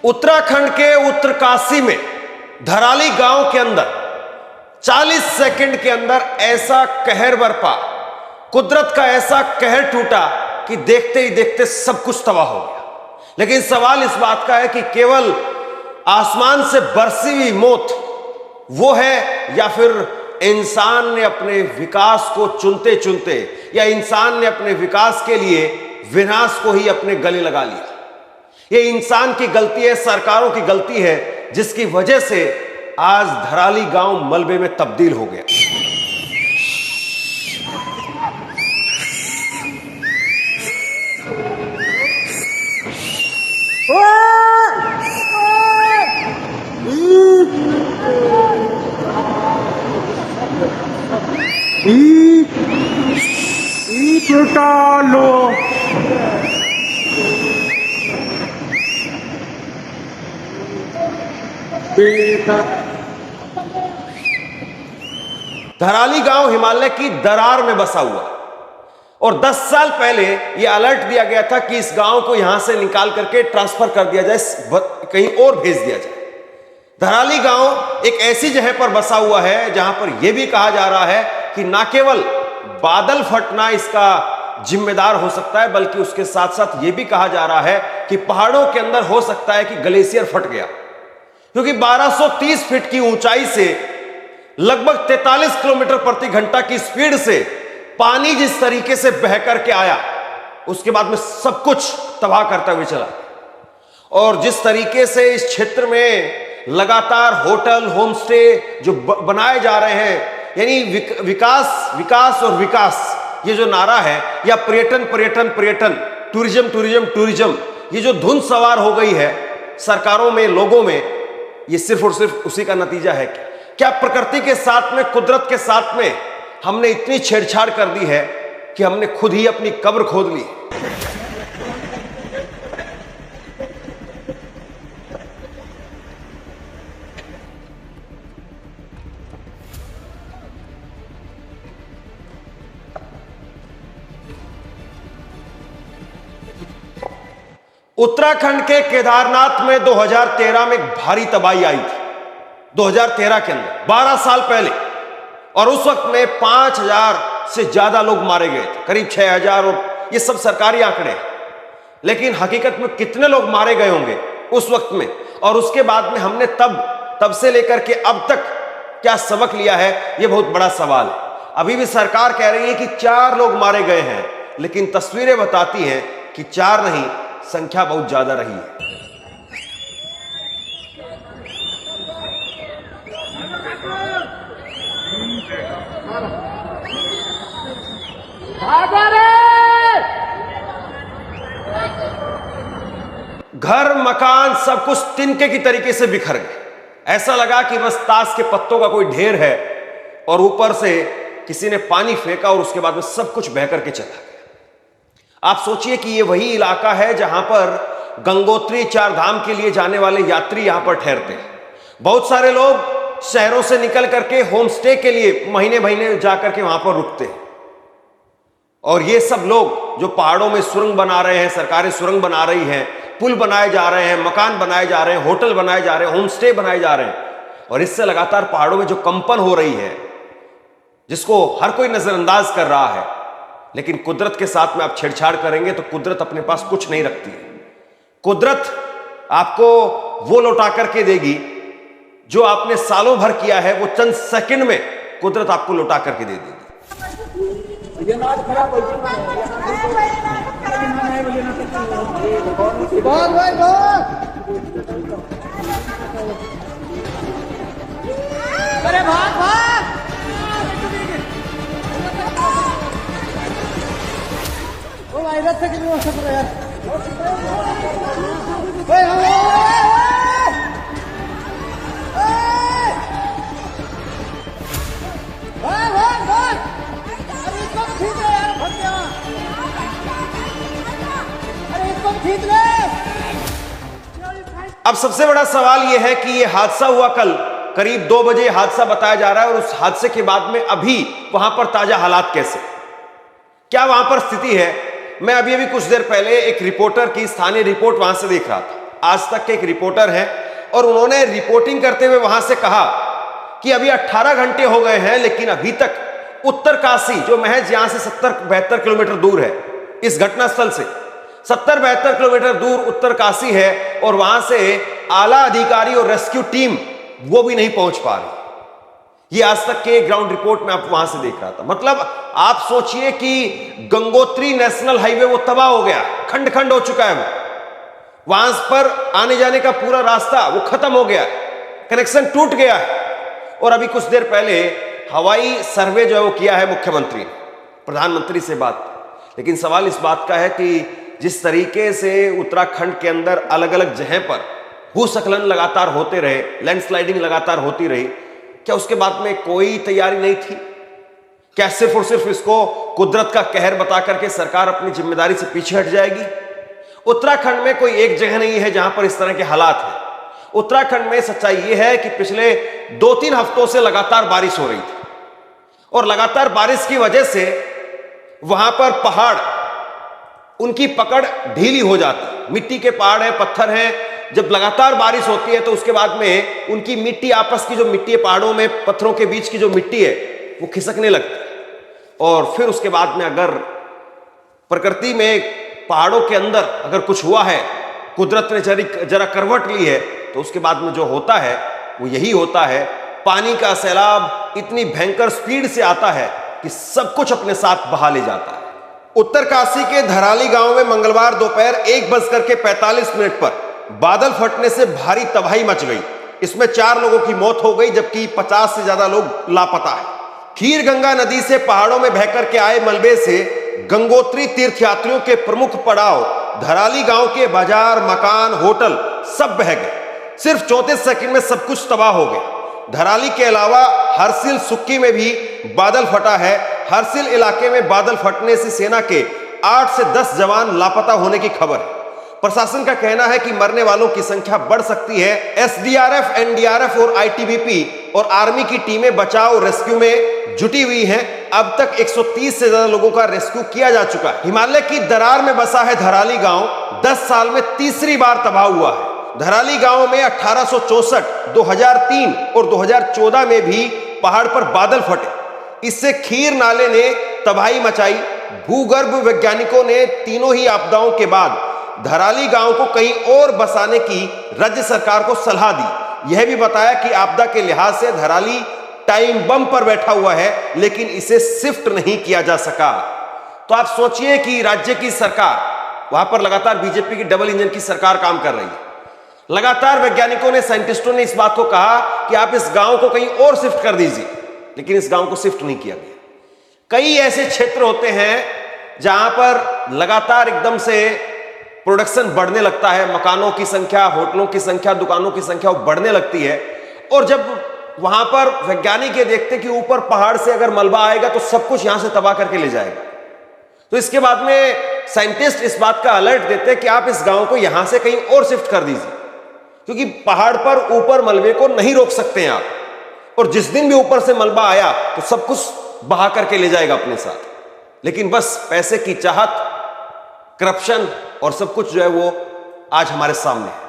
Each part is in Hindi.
उत्तराखंड के उत्तरकाशी में धराली गांव के अंदर 40 सेकंड के अंदर ऐसा कहर बरपा, कुदरत का ऐसा कहर टूटा कि देखते ही देखते सब कुछ तबाह हो गया। लेकिन सवाल इस बात का है कि केवल आसमान से बरसी हुई मौत वो है, या फिर इंसान ने अपने विकास को चुनते चुनते, या इंसान ने अपने विकास के लिए विनाश को ही अपने गले लगा लिया। ये इंसान की गलती है, सरकारों की गलती है, जिसकी वजह से आज धराली गांव मलबे में तब्दील हो गया। धराली गांव हिमालय की दरार में बसा हुआ, और 10 साल पहले यह अलर्ट दिया गया था कि इस गांव को यहां से निकाल करके ट्रांसफर कर दिया जाए, कहीं और भेज दिया जाए। धराली गांव एक ऐसी जगह पर बसा हुआ है जहां पर यह भी कहा जा रहा है कि ना केवल बादल फटना इसका जिम्मेदार हो सकता है, बल्कि उसके साथ साथ यह भी कहा जा रहा है कि पहाड़ों के अंदर हो सकता है कि ग्लेशियर फट गया, क्योंकि 1230 फीट की ऊंचाई से लगभग 43 किलोमीटर प्रति घंटा की स्पीड से पानी जिस तरीके से बह करके आया, उसके बाद में सब कुछ तबाह करता हुए चला। और जिस तरीके से इस क्षेत्र में लगातार होटल, होमस्टे जो बनाए जा रहे हैं, यानी विकास विकास और विकास, ये जो नारा है, या पर्यटन पर्यटन पर्यटन, टूरिज्म टूरिज्म टूरिज्म, ये जो धुन सवार हो गई है सरकारों में, लोगों में, ये सिर्फ और सिर्फ उसी का नतीजा है। क्या प्रकृति के साथ में, कुदरत के साथ में हमने इतनी छेड़छाड़ कर दी है कि हमने खुद ही अपनी कब्र खोद ली। उत्तराखंड के केदारनाथ में 2013 में एक भारी तबाही आई थी, 2013 के अंदर, 12 साल पहले, और उस वक्त में 5000 से ज्यादा लोग मारे गए थे, करीब 6000, और ये सब सरकारी आंकड़े हैं। लेकिन हकीकत में कितने लोग मारे गए होंगे उस वक्त में, और उसके बाद में हमने तब से लेकर के अब तक क्या सबक लिया है, यह बहुत बड़ा सवाल है। अभी भी सरकार कह रही है कि 4 लोग मारे गए हैं, लेकिन तस्वीरें बताती हैं कि 4 नहीं, संख्या बहुत ज्यादा रही है। घर मकान सब कुछ तिनके की तरीके से बिखर गए। ऐसा लगा कि बस ताश के पत्तों का कोई ढेर है, और ऊपर से किसी ने पानी फेंका और उसके बाद में सब कुछ बह करके चला गया। आप सोचिए कि ये वही इलाका है जहां पर गंगोत्री 4 धाम के लिए जाने वाले यात्री यहां पर ठहरते हैं। बहुत सारे लोग शहरों से निकल करके होम स्टे के लिए महीने महीने जाकर के वहां पर रुकते हैं। और ये सब लोग जो पहाड़ों में सुरंग बना रहे हैं, सरकारें सुरंग बना रही हैं, पुल बनाए जा रहे हैं, मकान बनाए जा रहे हैं, होटल बनाए जा रहे हैं, होम स्टे बनाए जा रहे हैं, और इससे लगातार पहाड़ों में जो कंपन हो रही है, जिसको हर कोई नजरअंदाज कर रहा है। लेकिन कुदरत के साथ में आप छेड़छाड़ करेंगे तो कुदरत अपने पास कुछ नहीं रखती है। कुदरत आपको वो लौटा करके देगी जो आपने सालों भर किया है, वो चंद सेकंड में कुदरत आपको लौटा करके दे देगी। अरे भाग भाग, ओ वायरस से कितनी व्यवस्था करो यार। अरे इसको खींच ले यार, फट गया। अरे इसको खींच ले। अब सबसे बड़ा सवाल यह है कि यह हादसा हुआ कल करीब 2 बजे हादसा बताया जा रहा है, और उस हादसे के बाद में अभी वहां पर ताजा हालात कैसे, क्या वहां पर स्थिति है। मैं अभी कुछ देर पहले एक रिपोर्टर की स्थानीय रिपोर्ट वहां से देख रहा था। आज तक के एक रिपोर्टर हैं और उन्होंने रिपोर्टिंग करते हुए वहां से कहा कि अभी 18 घंटे हो गए हैं लेकिन अभी तक उत्तरकाशी, जो महज यहां से 70-72 किलोमीटर दूर है, इस घटनास्थल से 70-72 किलोमीटर दूर उत्तरकाशी है और वहां से आला अधिकारी और रेस्क्यू टीम वो भी नहीं पहुंच पा रही। ये आज तक के ग्राउंड रिपोर्ट में आप वहां से देख रहा था। मतलब आप सोचिए कि गंगोत्री नेशनल हाईवे वो तबाह हो गया, खंड खंड हो चुका है, वो वहां पर आने जाने का पूरा रास्ता वो खत्म हो गया, कनेक्शन टूट गया है। और अभी कुछ देर पहले हवाई सर्वे जो है वो किया है मुख्यमंत्री ने, प्रधानमंत्री से बात। लेकिन सवाल इस बात का है कि जिस तरीके से उत्तराखंड के अंदर अलग अलग जगह पर भूस्खलन लगातार होते रहे, लैंडस्लाइडिंग लगातार होती रही, क्या उसके बाद में कोई तैयारी नहीं थी? क्या सिर्फ और सिर्फ इसको कुदरत का कहर बता करके सरकार अपनी जिम्मेदारी से पीछे हट जाएगी? उत्तराखंड में कोई एक जगह नहीं है जहां पर इस तरह के हालात हैं। उत्तराखंड में सच्चाई यह है कि पिछले 2-3 हफ्तों से लगातार बारिश हो रही थी और लगातार बारिश की वजह से वहां पर पहाड़, उनकी पकड़ ढीली हो जाती। मिट्टी के पहाड़ हैं, पत्थर हैं, जब लगातार बारिश होती है तो उसके बाद में उनकी मिट्टी, आपस की जो मिट्टी है, पहाड़ों में पत्थरों के बीच की जो मिट्टी है वो खिसकने लगती है। और फिर उसके बाद में अगर प्रकृति में, पहाड़ों के अंदर अगर कुछ हुआ है, कुदरत ने जरा करवट ली है, तो उसके बाद में जो होता है वो यही होता है, पानी का सैलाब इतनी भयंकर स्पीड से आता है कि सब कुछ अपने साथ बहा ले जाता है। उत्तरकाशी के धराली गांव में मंगलवार दोपहर 1:45 पर बादल फटने से भारी तबाही मच गई। इसमें 4 लोगों की मौत हो गई जबकि 50 से ज्यादा लोग लापता है। खीर गंगा नदी से पहाड़ों में बहकर के आए मलबे से गंगोत्री तीर्थयात्रियों के प्रमुख पड़ाव धराली गांव के बाजार, मकान, होटल सब बह गए। सिर्फ 34 सेकंड में सब कुछ तबाह हो गया। धराली के अलावा हरसिल, सुक्की में भी बादल फटा है। हरसिल इलाके में बादल फटने से सेना के 8 से 10 जवान लापता होने की खबर है। प्रशासन का कहना है कि मरने वालों की संख्या बढ़ सकती है। एसडीआरएफ, एनडीआरएफ और आईटीबीपी और आर्मी की टीमें बचाव रेस्क्यू में जुटी हुई हैं। अब तक 130 से ज्यादा लोगों का रेस्क्यू किया जा चुका है। हिमालय की दरार में बसा है धराली गांव। 10 साल में तीसरी बार तबाह हुआ है। धराली गांव में 1864, 2003 और 2014 में भी पहाड़ पर बादल फटे। इससे खीर नाले ने तबाही मचाई। भूगर्भ वैज्ञानिकों ने तीनों ही आपदाओं के बाद धराली गांव को कहीं और बसाने की राज्य सरकार को सलाह दी। यह भी बताया कि आपदा के लिहाज से धराली टाइम बम पर बैठा हुआ है, लेकिन इसे शिफ्ट नहीं किया जा सका। तो आप सोचिए कि राज्य की सरकार, वहां पर लगातार बीजेपी की डबल इंजन की सरकार काम कर रही है। लगातार वैज्ञानिकों ने, साइंटिस्टों ने इस बात को कहा कि आप इस गांव को कहीं और शिफ्ट कर दीजिए, लेकिन इस गांव को शिफ्ट नहीं किया गया। कई ऐसे क्षेत्र होते हैं जहां पर लगातार एकदम से प्रोडक्शन बढ़ने लगता है, मकानों की संख्या, होटलों की संख्या, दुकानों की संख्या वो बढ़ने लगती है। और जब वहां पर वैज्ञानिक ये देखते कि ऊपर पहाड़ से अगर मलबा आएगा तो सब कुछ यहां से तबाह करके ले जाएगा, तो इसके बाद में साइंटिस्ट इस बात का अलर्ट देते हैं कि आप इस गांव को यहां से कहीं और शिफ्ट कर दीजिए, क्योंकि पहाड़ पर ऊपर मलबे को नहीं रोक सकते हैं आप, और जिस दिन भी ऊपर से मलबा आया तो सब कुछ बहा करके ले जाएगा अपने साथ। लेकिन बस पैसे की चाहत, करप्शन और सब कुछ जो है वो आज हमारे सामने है।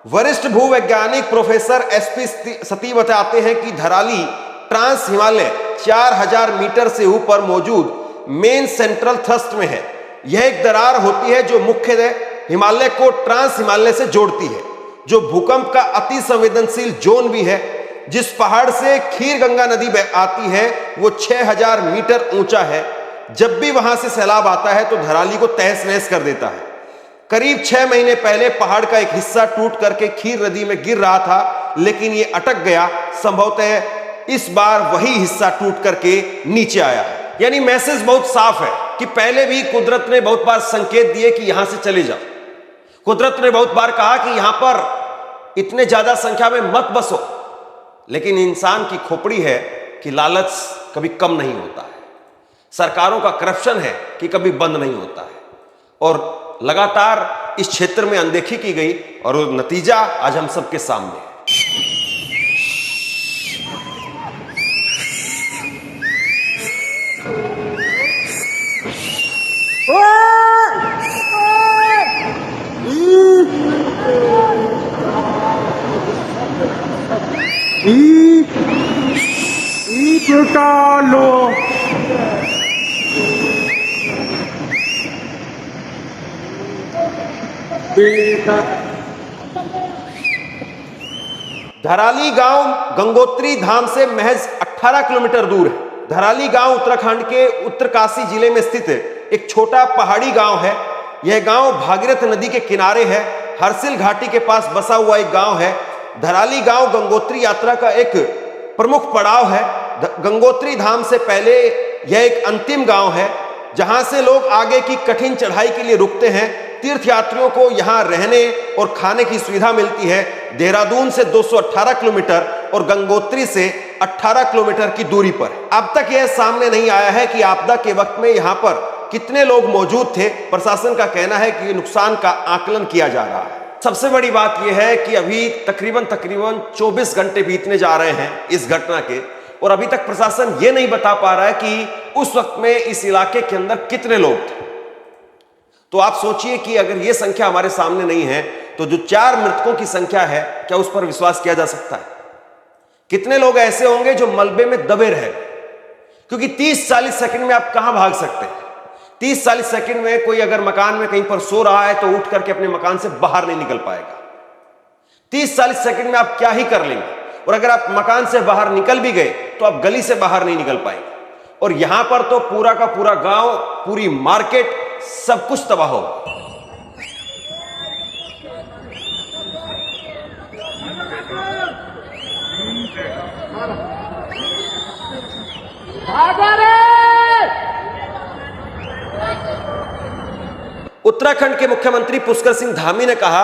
वरिष्ठ भूवैज्ञानिक प्रोफेसर एसपी सती बताते हैं कि धराली ट्रांस हिमालय 4000 मीटर से ऊपर मौजूद मेन सेंट्रल थ्रस्ट में है। यह एक दरार होती है जो मुख्य हिमालय को ट्रांस हिमालय से जोड़ती है, जो भूकंप का अति संवेदनशील जोन भी है। जिस पहाड़ से खीर गंगा नदी आती है वो 6000 मीटर ऊंचा है। जब भी वहां से सैलाब आता है तो धराली को तहस नहस कर देता है। करीब 6 महीने पहले पहाड़ का एक हिस्सा टूट करके खीर नदी में गिर रहा था, लेकिन ये अटक गया। संभवतः इस बार वही हिस्सा टूट करके नीचे आया है। यानी मैसेज बहुत साफ है कि पहले भी कुदरत ने बहुत बार संकेत दिए कि यहां से चले जाओ। कुदरत ने बहुत बार कहा कि यहां पर इतने ज्यादा संख्या में मत बसो, लेकिन इंसान की खोपड़ी है कि लालच कभी कम नहीं होता है। सरकारों का करप्शन है कि कभी बंद नहीं होता है, और लगातार इस क्षेत्र में अनदेखी की गई और नतीजा आज हम सबके सामने है। ओए! ओए! बेटा लो। बेटा धराली गांव गंगोत्री धाम से महज 18 किलोमीटर दूर है। धराली गांव उत्तराखंड के उत्तरकाशी जिले में स्थित एक छोटा पहाड़ी गांव है। यह गांव भागीरथ नदी के किनारे है। हरसिल घाटी के पास बसा हुआ एक गांव है। धराली गांव गंगोत्री यात्रा का एक प्रमुख पड़ाव है। गंगोत्री धाम से पहले यह एक अंतिम गांव है जहां से लोग आगे की कठिन चढ़ाई के लिए रुकते हैं। तीर्थयात्रियों को यहां रहने और खाने की सुविधा मिलती है। देहरादून से 218 किलोमीटर और गंगोत्री से 18 किलोमीटर की दूरी पर। अब तक यह सामने नहीं आया है कि आपदा के वक्त में यहां पर कितने लोग मौजूद थे। प्रशासन का कहना है कि नुकसान का आकलन किया जा रहा है। सबसे बड़ी बात यह है कि अभी तकरीबन 24 घंटे बीतने जा रहे हैं इस घटना के, और अभी तक प्रशासन यह नहीं बता पा रहा है कि उस वक्त में इस इलाके के अंदर कितने लोग थे। तो आप सोचिए कि अगर यह संख्या हमारे सामने नहीं है तो जो 4 मृतकों की संख्या है, क्या उस पर विश्वास किया जा सकता है? कितने लोग ऐसे होंगे जो मलबे में दबे रहे? क्योंकि 30-40 सेकंड में आप कहां भाग सकते हैं? 30-40 सेकंड में कोई अगर मकान में कहीं पर सो रहा है तो उठ करके अपने मकान से बाहर नहीं निकल पाएगा। 30-40 सेकंड में आप क्या ही कर लेंगे, और अगर आप मकान से बाहर निकल भी गए तो आप गली से बाहर नहीं निकल पाएंगे। और यहां पर तो पूरा का पूरा गांव, पूरी मार्केट, सब कुछ तबाह हो। उत्तराखंड के मुख्यमंत्री पुष्कर सिंह धामी ने कहा,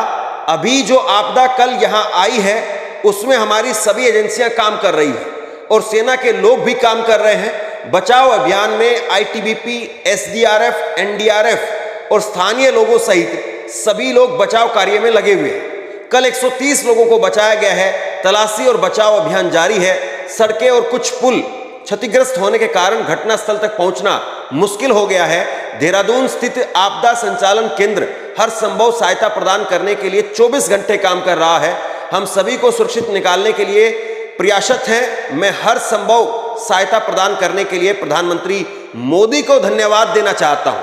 अभी जो आपदा कल यहां आई है उसमें हमारी सभी एजेंसियां काम कर रही है और सेना के लोग भी काम कर रहे हैं। बचाव अभियान में आईटीबीपी, एसडीआरएफ, एनडीआरएफ और स्थानीय लोगों सहित सभी लोग बचाव कार्य में लगे हुए हैं। कल 130 लोगों को बचाया गया है। तलाशी और बचाव अभियान जारी है। सड़कें और कुछ पुल क्षतिग्रस्त होने के कारण घटनास्थल तक पहुंचना मुश्किल हो गया है। देहरादून स्थित आपदा संचालन केंद्र हर संभव सहायता प्रदान करने के लिए 24 घंटे काम कर रहा है। हम सभी को सुरक्षित निकालने के लिए प्रयासरत हैं। मैं हर संभव सहायता प्रदान करने के लिए प्रधानमंत्री मोदी को धन्यवाद देना चाहता हूं।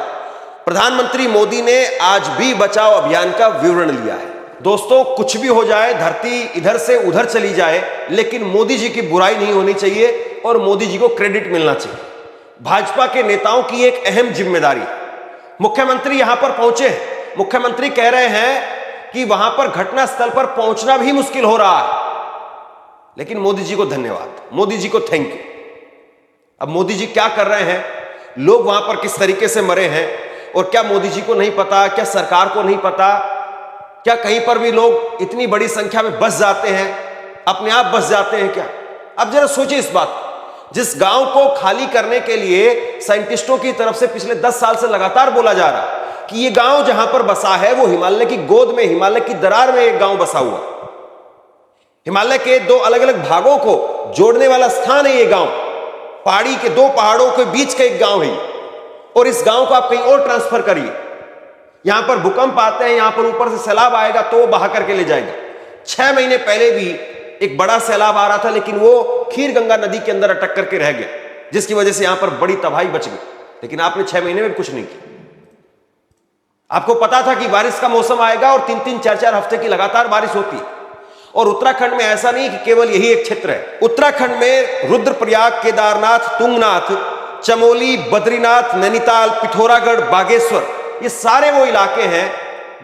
प्रधानमंत्री मोदी ने आज भी बचाव अभियान का विवरण लिया है। दोस्तों, कुछ भी हो जाए, धरती इधर से उधर चली जाए, लेकिन मोदी जी की बुराई नहीं होनी चाहिए और मोदी जी को क्रेडिट मिलना चाहिए। भाजपा के नेताओं की एक अहम जिम्मेदारी। मुख्यमंत्री यहां पर पहुंचे हैं। मुख्यमंत्री कह रहे हैं कि वहां पर घटनास्थल पर पहुंचना भी मुश्किल हो रहा है, लेकिन मोदी जी को धन्यवाद, मोदी जी को थैंक यू। अब मोदी जी क्या कर रहे हैं, लोग वहां पर किस तरीके से मरे हैं, और क्या मोदी जी को नहीं पता, क्या सरकार को नहीं पता, क्या कहीं पर भी लोग इतनी बड़ी संख्या में बस जाते हैं, अपने आप बस जाते हैं क्या? अब जरा सोचिए इस बात को। जिस गांव को खाली करने के लिए साइंटिस्टों की तरफ से पिछले 10 साल से लगातार बोला जा रहा है कि यह गांव जहां पर बसा है वो हिमालय की गोद में, हिमालय की दरार में एक गांव बसा हुआ। हिमालय के 2 अलग अलग भागों को जोड़ने वाला स्थान है ये गांव। पहाड़ी के 2 पहाड़ों के बीच का एक गांव है, और इस गांव को आप कहीं और ट्रांसफर करिए। यहां पर भूकंप आते हैं, यहां पर ऊपर से सैलाब आएगा तो वो बहा करके ले जाएगा। 6 महीने पहले भी एक बड़ा सैलाब आ रहा था, लेकिन वो खीर गंगा नदी के अंदर अटक करके रह गया, जिसकी वजह से यहां पर बड़ी तबाही बच गई। लेकिन आपने 6 महीने में कुछ नहीं किया। आपको पता था कि बारिश का मौसम आएगा और 3-3, 4-4 हफ्ते की लगातार बारिश होती है। और उत्तराखंड में ऐसा नहीं कि केवल यही एक क्षेत्र है। उत्तराखंड में रुद्रप्रयाग, केदारनाथ, तुंगनाथ, चमोली, बद्रीनाथ, नैनीताल, पिथौरागढ़, बागेश्वर, ये सारे वो इलाके हैं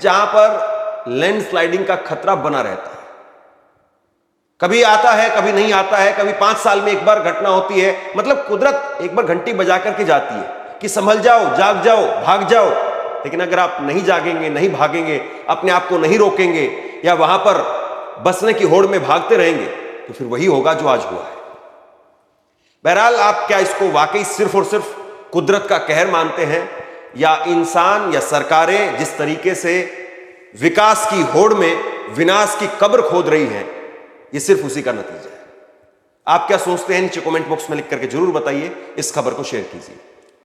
जहां पर लैंडस्लाइडिंग का खतरा बना रहता है। कभी आता है, कभी नहीं आता है, कभी 5 साल में एक बार घटना होती है। मतलब कुदरत एक बार घंटी बजा करके जाती है कि संभल जाओ, जाग जाओ, भाग जाओ। लेकिन अगर आप नहीं जागेंगे, नहीं भागेंगे, अपने आप को नहीं रोकेंगे, या वहां पर बसने की होड़ में भागते रहेंगे, तो फिर वही होगा जो आज हुआ है। बहरहाल, आप क्या इसको वाकई सिर्फ और सिर्फ कुदरत का कहर मानते हैं, या इंसान या सरकारें जिस तरीके से विकास की होड़ में विनाश की कब्र खोद रही हैं, ये सिर्फ उसी का नतीजा है? आप क्या सोचते हैं नीचे कमेंट बॉक्स में लिख करके जरूर बताइए। इस खबर को शेयर कीजिए।